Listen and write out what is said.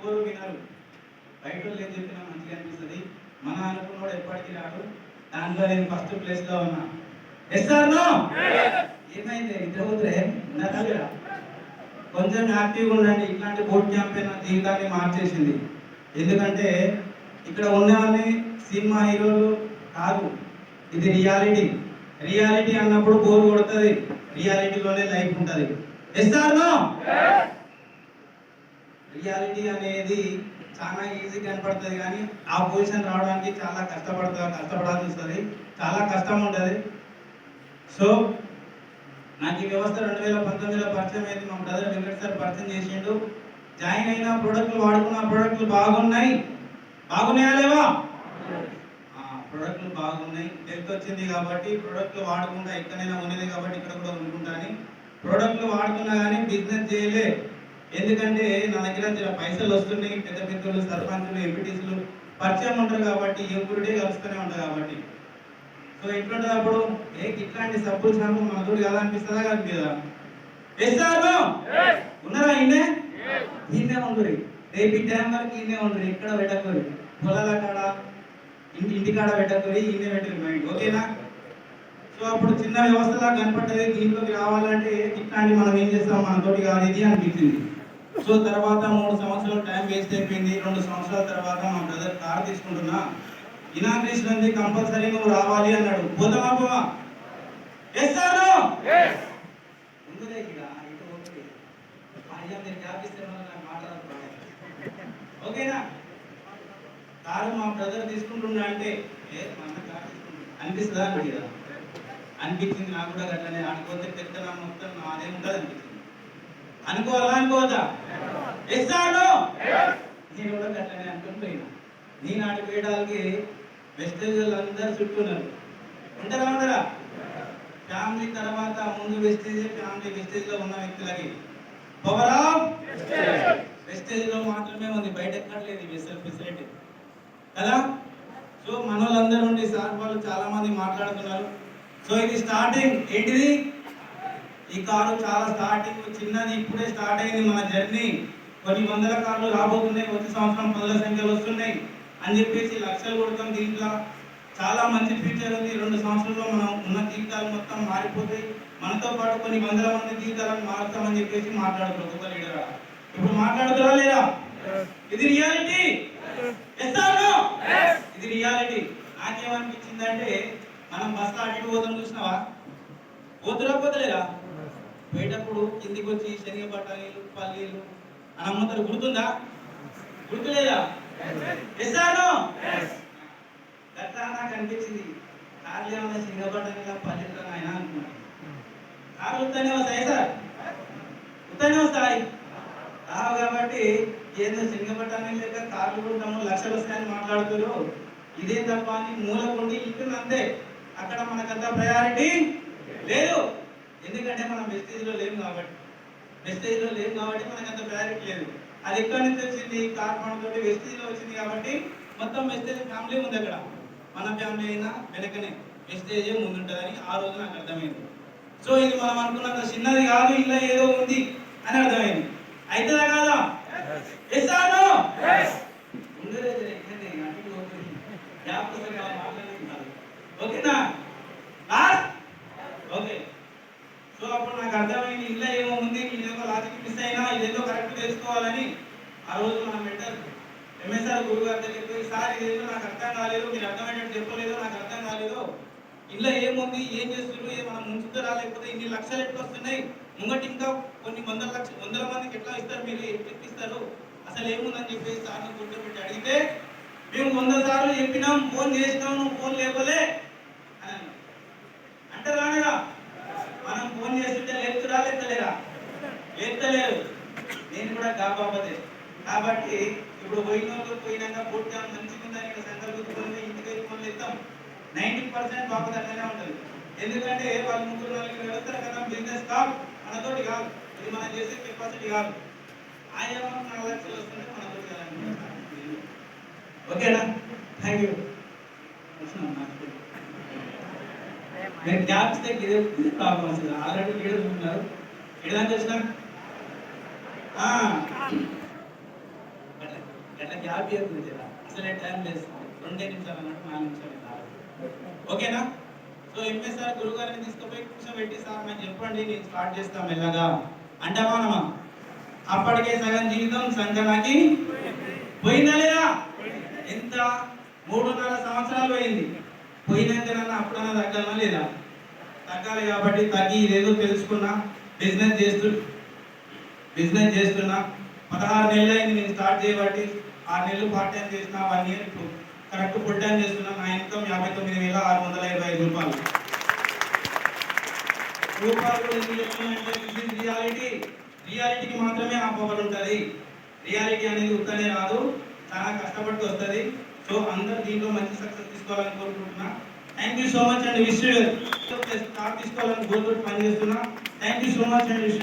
ఎవ్వరు వినరు. బయట వాళ్ళు ఏం చెప్పినా మంచిగా అనిపిస్తుంది. మన అనుకున్నోడు ఎప్పటికీ రాడు. దాంట్లో నేను ఫస్ట్ ప్లేస్లో ఉన్నా. ఎస్ సార్ నో ఏమైంది ఇద్దరు ఉన్నారా? కొంచెం యాక్టివ్గా ఉండండి. ఇట్లాంటి బోట్ క్యాంపెయిన్ నా జీవితాన్ని మార్చేసింది. ఎందుకంటే ఇక్కడ ఉన్నవన్నీ సినిమా హీరోలు కాదు, ఇది రియాలిటీ. రియాలిటీ అన్నప్పుడు బోర్ కొడుతుంది, రియాలిటీలోనే లైఫ్ ఉంటుంది. ఎస్ సార్ నో రియాలిటీ అనేది చాలా ఈజీ కనపడుతుంది, కానీ ఆ పొజిషన్ రావడానికి చాలా కష్టపడాల్సి వస్తుంది, చాలా కష్టం ఉంటుంది. సో నాకు ఈ వ్యవస్థ 2019లో పరిచయం అయింది. మా బ్రదర్ వెంకట్ సార్ పరిచయం చేసిండు. జాయిన్ అయిన ప్రోడక్ట్లు వాడుకున్న ప్రోడక్ట్లు బాగున్నాయా లేవా? ప్రోడక్ట్లు బాగున్నాయి. హెల్త్ వచ్చింది కాబట్టి ప్రోడక్ట్లు వాడకుండా ఎక్కడైనా ఉన్నది కాబట్టి ఇక్కడ కూడా అనుకుంటాను. ప్రోడక్ట్లు వాడుకున్నా కానీ బిజినెస్ చేయలే. ఎందుకంటే నా దగ్గర పైసలు వస్తున్నాయి. పెద్ద పెద్దలు, సర్పంచులు, ఎంపీటీసీలు పరిచయం ఉంటారు కాబట్టి ఎవ్రీడే కలుస్తూనే ఉంటారు కాబట్టి. సో ఎట్లుంటుంది అప్పుడు ఇట్లాంటి సబ్బులు షాంపూ మన తోటి కదా అనిపిస్తుందా కాదు కదా? ఉన్నారా? ఈయనే ఉండరు. రేపు ఈ టైం వరకు ఈయనే ఉండరు. ఎక్కడ పెట్టకూరి, పొలాల కాడ, ఇంటి కాడ పెట్టకూరి, ఈయనే పెట్టరు మైండ్. ఓకేనా? సో అప్పుడు చిన్న వ్యవస్థలా కనపడ్డది. దీంట్లోకి రావాలంటే ఇట్లాంటి మనం ఏం చేస్తాం, మన తోటి కాదు ఇది అనిపించింది. సో తర్వాత 3 సంవత్సరాలు టైం వేస్ట్ అయిపోయింది. 2 సంవత్సరాల తర్వాత మా బ్రదర్ కార్ తీసుకుంటున్నా, ఇనాగ్రేషన్ ఉంది, కంపల్సరీ నువ్వు రావాలి అన్నాడు. పోతామా పోవా? ఎస్ సార్ ఓకేనా? కారు మా బ్రదర్ తీసుకుంటున్నా అంటే అనిపిస్తుందా? అనిపించింది. నాకు కూడా అట్లనే. ఆడుకోతే పెద్ద మొత్తం నాదే ఉంటుంది అనిపించింది. అనుకోవాలా అనుకోవద్దా? ఎస్ సార్ నేను కూడా అట్లనే అనుకుని పోయినా. నేను ఆడిపోయడానికి వెస్టేజ్ అందరూ చుట్టూన్నారు. ఉండరా? ఫ్యామిలీ తర్వాత ముందు వెస్టేజ్, ఫ్యామిలీ వెస్టేజ్ లో ఉన్న వ్యక్తులకి పవర్ ఆఫ్ వెస్టేజ్ లో మాత్రమే ఉంది, బయట ఎక్కట్లేదు ఈ ఫెసిలిటీ కదా. సో మన వాళ్ళందరూ ఉండి సార్ వాళ్ళు చాలా మంది మాట్లాడుతున్నారు. సో ఇది స్టార్టింగ్. ఏంటిది? ఈ కారు చాలా స్టార్టింగ్, చిన్నది, ఇప్పుడే స్టార్ట్ అయింది మన జర్నీ. కొన్ని వందల కార్లు రాబోతున్నాయి, వచ్చే సంవత్సరం పదుల సంఖ్యలు వస్తున్నాయి అని చెప్పేసి లక్షలు కొడతాం. దీంట్లో చాలా మంచి ఫ్యూచర్ ఉంది. 2 సంవత్సరాల్లో మనం ఉన్న జీవితాలు మొత్తం మారిపోతాయి. మనతో పాటు కొన్ని వందల మంది జీవితాలను మారుతామని చెప్పేసి మాట్లాడుతారు ఒక్కొక్క లీడర్. ఇప్పుడు మాట్లాడుతారా లేదా? ఇది రియాలిటీ. ఇది రియాలిటీ. నాకేమనిపించిందంటే, మనం బస్సు అటు పోతాం, చూసినావా? పోతులేరా? పోయేటప్పుడు కిందికి వచ్చి శనగ బఠానీలు, పల్లీలు అని అమ్ముతారు. గుర్తుందా? గుర్తులేదా? గట్లా నాకు అనిపించింది. కార్లు ఏమన్నా శనగ బఠానీలా, పల్లీలు ఆయన అనుకున్నాను. కార్లు ఉత్తనే వస్తాయి సార్, ఉత్తనే వస్తాయి రావు. కాబట్టి ఏదో శనగ బఠానీలు లేక కార్లు కొంటాము, లక్షలు వస్తాయని మాట్లాడుతారు. ఇదే తప్ప అని మూలకుండి ఇంటుంది అంతే. అక్కడ మనకంత ప్రయారిటీ లేదు. ఎందుకంటే మనం వెస్టేజ్లో లేము కాబట్టి. మనకంత ప్రయారిటీ లేదు. అది ఎక్కడి నుంచి వచ్చింది? కార్పొరేట్ తోటి వెస్టేజ్లో వచ్చింది కాబట్టి మొత్తం వెస్టేజ్ ఫ్యామిలీ ఉంది అక్కడ. మన ఫ్యామిలీ అయినా వెనకనే వెస్టేజే ముందుంటుందని ఆ రోజు నాకు అర్థమైంది. సో ఇది మనం అనుకున్నంత చిన్నది కాదు, ఇలా ఏదో ఉంది అని అర్థమైంది. అవుతుందా కాదా? ఓకేనా? ఓకే. సో అప్పుడు నాకు అర్థమైంది ఇలా ఏమో ఉంది, ఇదేదో లాజిక్ మిస్ అయినా ఇదేదో కరెక్ట్ తెలుసుకోవాలని. ఆ రోజు మన మెంటర్ ఎంఎస్ఆర్ గురువు గారి దగ్గరికి పోయి, సార్ ఇదేదో నాకు అర్థం కాలేదు, మీరు అర్థమైనట్టు చెప్పలేదు, నాకు అర్థం కాలేదు, ఇలా ఏముంది, ఏం చేస్తున్నారు, మనం ముంచుతారా, లేకపోతే ఇన్ని లక్షలు ఎట్లా వస్తున్నాయి, ముంగటి ఇంకా కొన్ని వందల మందికి ఎట్లా ఇస్తారు, మీరు ఎట్టిస్తారు, అసలు ఏముందని చెప్పేసి సార్ని కూర్చోబెట్టి అడిగితే, మేము 100 సార్లు చెప్పినాం, ఫోన్ చేసినాం, నువ్వు ఫోన్ లేపలే అని అంటారా? మనం ఫోన్ చేస్తుంటే లేపుతురా, లేపుతలేరా? లేపుతలేరు. నేను కూడా కాపాపదే. కాబట్టి ఇప్పుడు పోయినాక పూర్తిగా మంచిగా ఉందని ఇక్కడ సంకల్పించుకుంటే ఇంటికి ఫోన్లు ఇస్తాం. 90% బాబు అట్లనే ఉంటుంది. ఎందుకంటే వాళ్ళు 3-4 వెళ్తారు కదా, బిజినెస్ కాదు, మనతోటి కాదు, ఇది మనం చేసే కెపాసిటీ కాదు. ఆయా 4 లక్షలు వస్తుంటే మనతోటి కాదు. ఓకేనా? Thank you. నేను జ్ఞాపిస్తే ఇదే ప్రాబ్లం వస్తుంది. ఆల్రెడీ లీడర్స్ ఉన్నారు. ఎడదానికి వచ్చినా ఎట్లా గ్యాప్ ఇవ్వదు అసలే టైం లేదు, 2 నిమిషాలు అన్నట్టు 4 నిమిషాలు కాదు. ఓకేనా? సో ఎంఎస్ఆర్ గురువు గారిని తీసుకుపోయి కూర్చోబెట్టి సార్ నాకు చెప్పండి, నేను స్టార్ట్ చేస్తాం మెల్లగా అంటామా? అప్పటికే సగం జీవితం సంఘానికి పోయిందా లేదా? ఎంత 3.5 సంవత్సరాలు పోయింది. పోయినాకనన్నా అప్పుడన్నా తగ్గాలా లేదా? తగ్గాలి. కాబట్టి తగ్గి ఇదేదో తెలుసుకున్నా, బిజినెస్ చేస్తున్నా 16 నెలలు అయింది నేను స్టార్ట్ చేయబట్టి. 6 నెలలు పార్ట్ టైం చేసిన, 1 ఇయర్ ఇప్పుడు కరెక్ట్ ఫుల్ టైం చేస్తున్నా. నా ఇన్కమ్ 59,655 రూపాయలు. రియాలిటీకి మాత్రమే ఆ పవర్ ఉంటుంది. రియాలిటీ అనేది ఉత్తనే రాదు, చాలా కష్టపడి వస్తుంది. సో అందరు దీంట్లో మంచి సక్సెస్ తీసుకోవాలని కోరుకుంటున్నా. Thank you so much and wish star తీసుకోవాలని కోరుకుంటూ పనిచేస్తున్నా. Thank you so much and wish